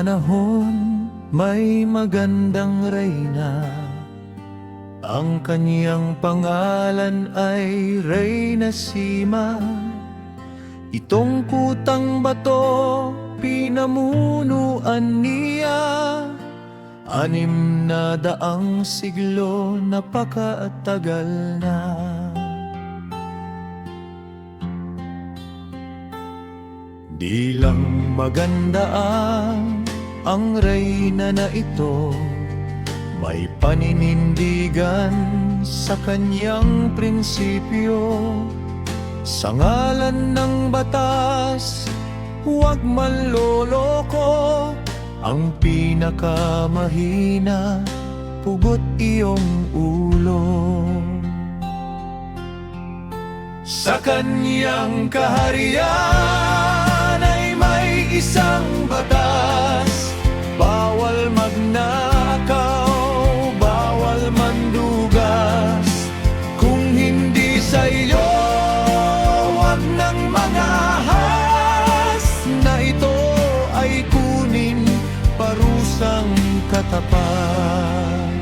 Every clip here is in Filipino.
panahon may magandang reyna. Ang kanyang pangalan ay Reyna Sima. Itong kutang bato pinamunuan niya. 600 siglo, napakatagal na. Di lang maganda ang reyna na ito, may paninindigan sa kanyang prinsipyo. Sa ngalan ng batas, huwag manloloko. Ang pinakamahina, pugot iyong ulo. Sa kanyang kaharian ay may isang batas. Bawal magnakaw, bawal mandugas. Kung hindi sa iyo, wag ng mga ahas. Na ito ay kunin parusang katapat.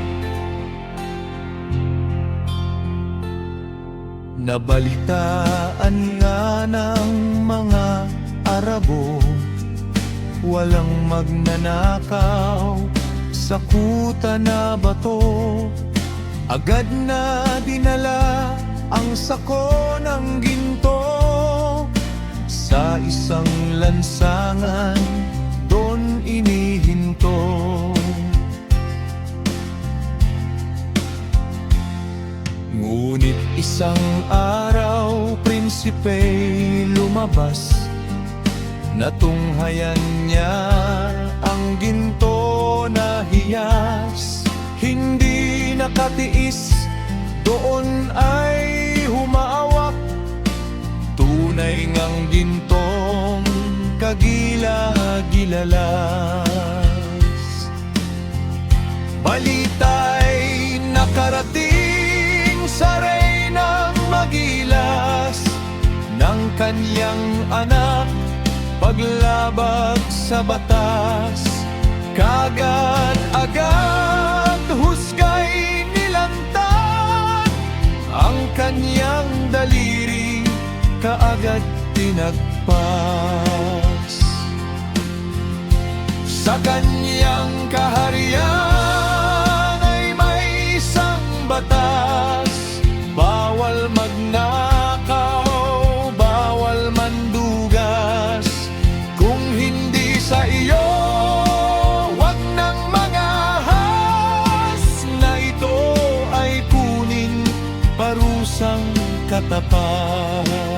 Nabalitaan nga ng mga Arabo, walang magnanakaw sa kuta na bato. Agad na dinala ang sako ng ginto sa isang lansangan, doon inihinto. Ngunit isang araw, prinsipeng lumabas. Natunghayan niya ang ginto na hiyas. Hindi nakatiis, doon ay humaawak. Tunay ngang gintong kagila-gilalas. Balita'y nakarating sa reynang magilas ng kanyang anak, paglabag sa batas. Kaagad-agad husgay nilantad, ang kanyang daliri kaagad tinagpas. Sa kanyang kaharian ay may isang batas. Bawal magnakaw, bawal mandugas. Kung hindi sa iyo, wag ng mga ahas. Na ito ay kunin parusang katapat.